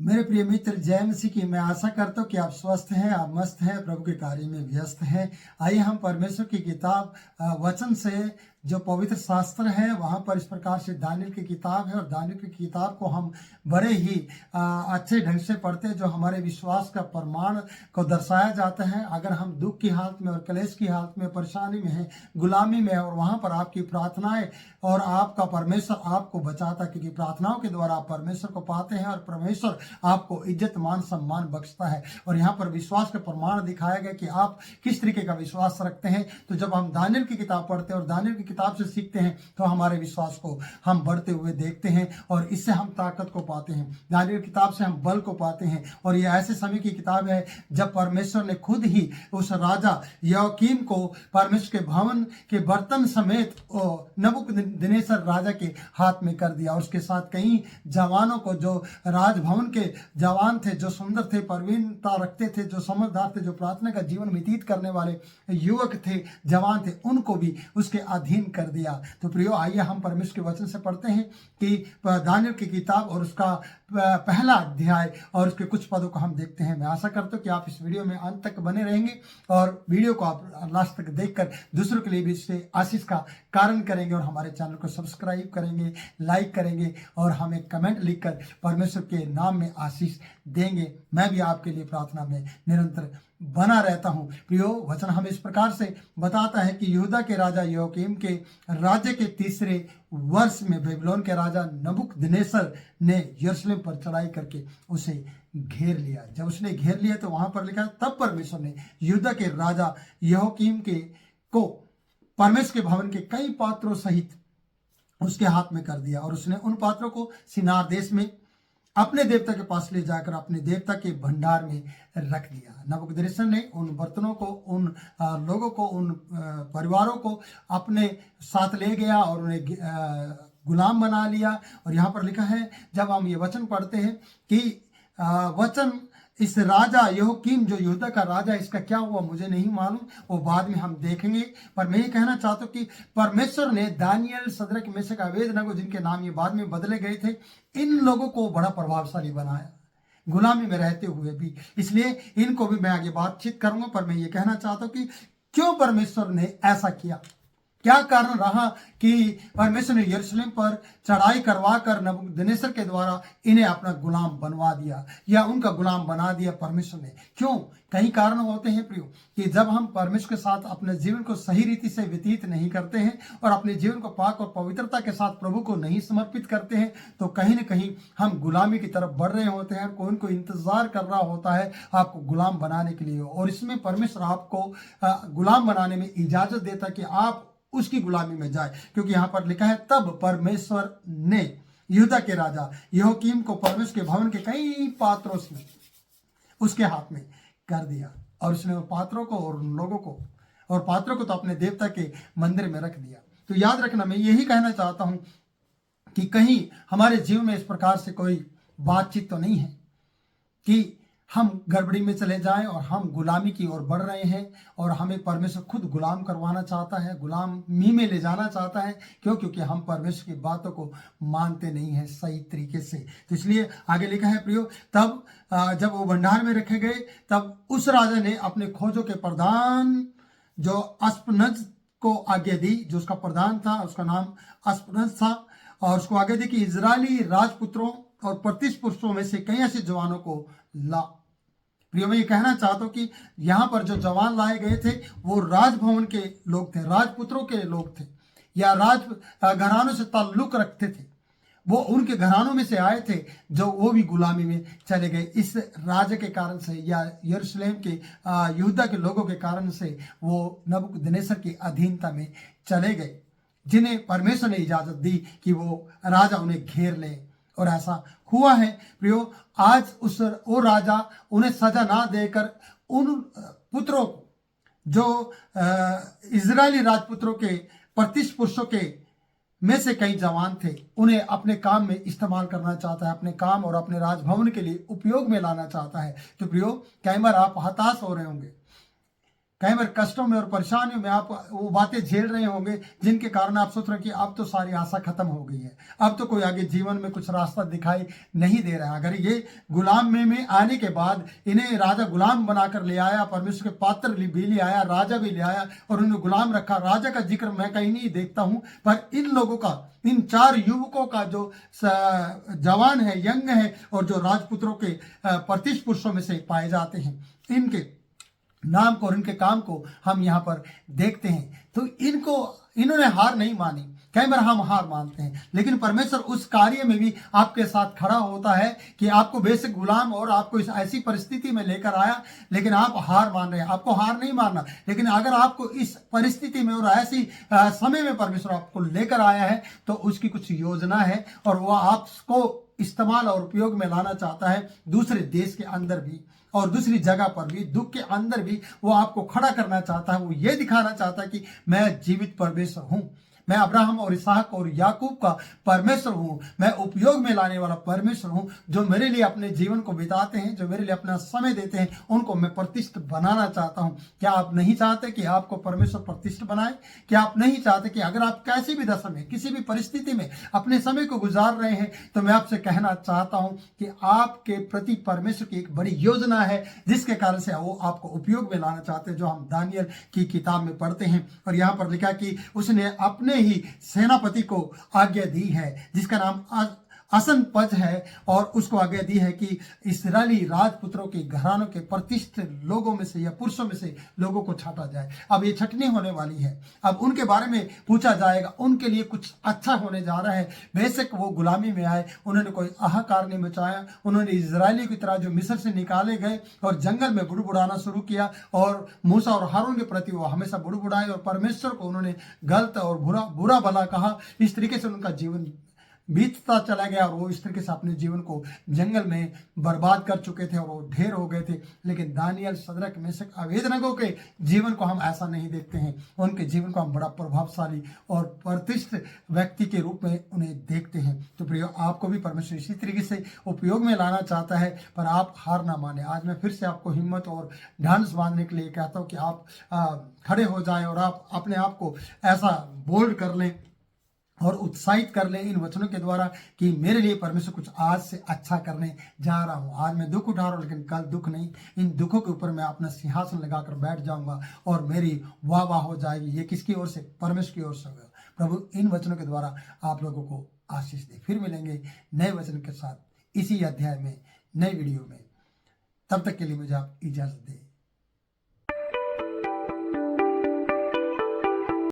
मेरे प्रिय मित्र, जय मसीह की। मैं आशा करता हूँ कि आप स्वस्थ हैं, आप मस्त हैं, प्रभु के कार्य में व्यस्त हैं। आइए हम परमेश्वर की किताब वचन से, जो पवित्र शास्त्र है, वहाँ पर इस प्रकार से दानियेल की किताब है, और दानियेल की किताब को हम बड़े ही अच्छे ढंग से पढ़ते हैं, जो हमारे विश्वास का प्रमाण को दर्शाया जाता है। अगर हम दुख की हालत में और क्लेश की हालत में, परेशानी में हैं, गुलामी में है, और वहाँ पर आपकी प्रार्थनाएं और आपका परमेश्वर आपको बचाता है, क्योंकि प्रार्थनाओं के द्वारा आप परमेश्वर को पाते हैं और परमेश्वर आपको इज्जत मान सम्मान बख्शता है। और यहाँ पर विश्वास का प्रमाण दिखाया गया कि आप किस तरीके का विश्वास रखते हैं। तो जब हम दानियेल की किताब पढ़ते हैं और दानियेल की किताब से सीखते हैं, तो हमारे विश्वास को हम बढ़ते हुए देखते हैं, और इससे हम ताकत को पाते हैं। दानियेल किताब से हम बल को पाते हैं। और ये ऐसे समय की किताब है जब परमेश्वर ने खुद ही उस राजा योआकीम को परमेश्वर के भवन के बर्तन समेत नबूकदनेस्सर राजा के हाथ में कर दिया। और उसके साथ कई जवानों को, जो राजभवन के जवान थे, जो सुंदर थे, प्रवीणता रखते थे, जो समझदार थे, जो प्रार्थना का जीवन व्यतीत करने वाले युवक थे, जवान थे, उनको भी उसके अधीन कर दिया। तो प्रियो, आइए हम परमेश्वर के वचन से पढ़ते हैं कि दानियेल की किताब और उसका पहला अध्याय और उसके कुछ पदों को हम देखते हैं। मैं आशा करता हूँ कि आप इस वीडियो में अंत तक बने रहेंगे और वीडियो को आप लास्ट तक देखकर दूसरों के लिए भी इससे आशीष का कारण करेंगे, और हमारे चैनल को सब्सक्राइब करेंगे, लाइक करेंगे, और हमें कमेंट लिखकर परमेश्वर के नाम में आशीष देंगे। मैं भी आपके लिए प्रार्थना में निरंतर बना रहता हूं। प्रियो, वचन हमें इस प्रकार से बताता है कि यहूदा के राजा योआकीम के राज्य के तीसरे वर्ष में बेबीलोन के राजा नबूकदनेस्सर ने यरूशलेम पर चढ़ाई करके उसे घेर लिया। जब उसने घेर लिया तो वहां पर लिखा है, तब परमेश्वर ने यहूदा के राजा योआकीम को परमेश्वर के भवन के कई पात्रों सहित उसके हाथ में कर दिया, और उसने उन पात्रों को सिनार देश में अपने देवता के पास ले जाकर अपने देवता के भंडार में रख दिया। नबूकदनेस्सर ने उन बर्तनों को, उन लोगों को, उन परिवारों को अपने साथ ले गया और उन्हें गुलाम बना लिया। और यहाँ पर लिखा है, जब हम ये वचन पढ़ते हैं कि वचन इस राजा योआकीम, जो यहूदा का राजा, इसका क्या हुआ मुझे नहीं मालूम, वो बाद में हम देखेंगे। पर मैं ये कहना चाहता हूँ कि परमेश्वर ने दानियेल, शद्रक, मेशक, अबेदनगो, जिनके नाम ये बाद में बदले गए थे, इन लोगों को बड़ा प्रभावशाली बनाया, गुलामी में रहते हुए भी। इसलिए इनको भी मैं आगे बातचीत करूंगा, पर मैं ये कहना चाहता हूँ कि क्यों परमेश्वर ने ऐसा किया, क्या कारण रहा कि परमेश्वर ने यरूशलेम पर चढ़ाई करवा कर नबूकदनेस्सर के द्वारा इन्हें अपना गुलाम बनवा दिया, या उनका गुलाम बना दिया परमेश्वर ने। क्यों? कई कारण होते हैं प्रियो, कि जब हम परमेश्वर के साथ अपने जीवन को सही रीति से व्यतीत नहीं करते हैं और अपने जीवन को पाक और पवित्रता के साथ प्रभु को नहीं समर्पित करते हैं, तो कहीं ना कहीं हम गुलामी की तरफ बढ़ रहे होते हैं। कोई को इंतजार कर रहा होता है आपको गुलाम बनाने के लिए, और इसमें परमेश्वर आपको गुलाम बनाने में इजाजत देता कि आप उसकी गुलामी में जाए। क्योंकि यहाँ पर लिखा है, तब परमेश्वर ने यहूदा के राजा योआकीम को परमेश्वर के भवन के कई पात्रों से उसके हाथ में कर दिया, और उसने उन पात्रों को और उन लोगों को, और पात्रों को तो अपने देवता के मंदिर में रख दिया। तो याद रखना, मैं यही कहना चाहता हूं कि कहीं हमारे जीवन में इस प्रकार से कोई बातचीत तो नहीं है कि हम गड़बड़ी में चले जाएं और हम गुलामी की ओर बढ़ रहे हैं, और हमें परमेश्वर खुद गुलाम करवाना चाहता है, गुलामी में ले जाना चाहता है। क्यों? क्योंकि हम परमेश्वर की बातों को मानते नहीं हैं सही तरीके से। तो इसलिए आगे लिखा है प्रियो, तब जब वो भंडार में रखे गए, तब उस राजा ने अपने खोजों के प्रधान जो अस्पनज को आज्ञा दी, जो उसका प्रधान था, उसका नाम अस्पनज था, और उसको आज्ञा दी कि इजरायली राजपुत्रों और 35 पुरुषों में से कई ऐसे जवानों को ला। प्रियो, मैं ये कहना चाहता हूं कि यहाँ पर जो जवान लाए गए थे वो राजभवन के लोग थे, राजपुत्रों के लोग थे, या राज घरानों से ताल्लुक रखते थे। वो उनके घरानों में से आए थे, जो वो भी गुलामी में चले गए इस राजा के कारण से, या यरूशलेम के यहूदा के लोगों के कारण से वो नबूकदनेस्सर की अधीनता में चले गए, जिन्हें परमेश्वर ने इजाजत दी कि वो राजा उन्हें घेर ले। और ऐसा हुआ है प्रियो। आज वो राजा उन्हें सजा ना देकर उन पुत्रों को, जो इजरायली राजपुत्रों के 35 पुरुषों के में से कई जवान थे, उन्हें अपने काम में इस्तेमाल करना चाहता है, अपने काम और अपने राजभवन के लिए उपयोग में लाना चाहता है। तो प्रियो, कई बार आप हताश हो रहे होंगे, कई बार कष्टों में और परेशानियों में आप वो बातें झेल रहे होंगे जिनके कारण आप सोच रहे हैं कि अब तो सारी आशा खत्म हो गई है, अब तो कोई आगे जीवन में कुछ रास्ता दिखाई नहीं दे रहा है। अगर ये गुलाम में आने के बाद इन्हें राजा गुलाम बनाकर ले आया, परमेश्वर के पात्र भी ले आया, राजा भी ले आया और उन्हें गुलाम रखा। राजा का जिक्र मैं कहीं नहीं देखता हूं, पर इन लोगों का, इन 4 युवकों का जो जवान है, यंग है और जो राजपुत्रों के प्रतिष्ठ पुरुषों में से पाए जाते हैं, इनके नाम को और इनके काम को हम यहाँ पर देखते हैं। तो इन्होंने हार नहीं मानी। कई बार हम हार मानते हैं, लेकिन परमेश्वर उस कार्य में भी आपके साथ खड़ा होता है कि आपको बेशक गुलाम और आपको इस ऐसी परिस्थिति में लेकर आया, लेकिन आप हार मान रहे हैं। आपको हार नहीं मानना, लेकिन अगर आपको इस परिस्थिति में और ऐसी समय में परमेश्वर आपको लेकर आया है तो उसकी कुछ योजना है और वह आपको इस्तेमाल और उपयोग में लाना चाहता है। दूसरे देश के अंदर भी और दूसरी जगह पर भी, दुख के अंदर भी वो आपको खड़ा करना चाहता है। वो ये दिखाना चाहता है कि मैं जीवित परमेश्वर हूं, मैं अब्राहम और इसहाक और याकूब का परमेश्वर हूं, मैं उपयोग में लाने वाला परमेश्वर हूं। जो मेरे लिए अपने जीवन को बिताते हैं, जो मेरे लिए अपना समय देते हैं, उनको मैं प्रतिष्ठित बनाना चाहता हूं। क्या आप नहीं चाहते कि आपको परमेश्वर प्रतिष्ठित बनाए? क्या आप नहीं चाहते कि अगर आप कैसी भी दशा में, किसी भी परिस्थिति में अपने समय को गुजार रहे हैं, तो मैं आपसे कहना चाहता हूं कि आपके प्रति परमेश्वर की एक बड़ी योजना है, जिसके कारण से वो आपको उपयोग में लाना चाहते हैं। जो हम दानियल की किताब में पढ़ते हैं और यहाँ पर लिखा कि उसने अपने ही सेनापति को आज्ञा दी है, जिसका नाम असनपज है, और उसको आज्ञा दी है कि इस्राएली राजपुत्रों के घरानों के प्रतिष्ठित लोगों में से या पुरुषों में से लोगों को छाटा जाए। अब ये छटनी होने वाली है, अब उनके बारे में पूछा जाएगा, उनके लिए कुछ अच्छा होने जा रहा है। बेशक वो गुलामी में आए, उन्होंने कोई अहंकार नहीं मचाया, उन्होंने इजरायली की तरह जो मिस्र से निकाले गए और जंगल में बुड़बुड़ाना शुरू किया, और मूसा और हारून के प्रति वो हमेशा बुड़बुड़ाए और परमेश्वर को उन्होंने गलत और बुरा भला कहा। इस तरीके से उनका जीवन बीतता चला गया और वो इस तरीके से अपने जीवन को जंगल में बर्बाद कर चुके थे और वो ढेर हो गए थे। लेकिन दानियल, शद्रक, मेशक, अबेदनगो के जीवन को हम ऐसा नहीं देखते हैं। उनके जीवन को हम बड़ा प्रभावशाली और प्रतिष्ठित व्यक्ति के रूप में उन्हें देखते हैं। तो प्रियो, आपको भी परमेश्वर इसी तरीके से उपयोग में लाना चाहता है, पर आप हार ना माने। आज मैं फिर से आपको हिम्मत और ढांढस बांधने के लिए कहता हूँ कि आप खड़े हो जाएं और आप अपने आप को ऐसा बोल्ड कर लें और उत्साहित कर ले इन वचनों के द्वारा कि मेरे लिए परमेश्वर कुछ आज से अच्छा करने जा रहा हूँ। आज मैं दुख उठा रहा हूँ, लेकिन कल दुख नहीं। इन दुखों के ऊपर मैं अपना सिंहासन लगाकर बैठ जाऊंगा और मेरी वाह वाह हो जाएगी। ये किसकी ओर से? परमेश्वर की ओर से होगा। प्रभु इन वचनों के द्वारा आप लोगों को आशीष दे। फिर मिलेंगे नए वचन के साथ इसी अध्याय में, नए वीडियो में। तब तक के लिए मुझे आप इजाजत दें।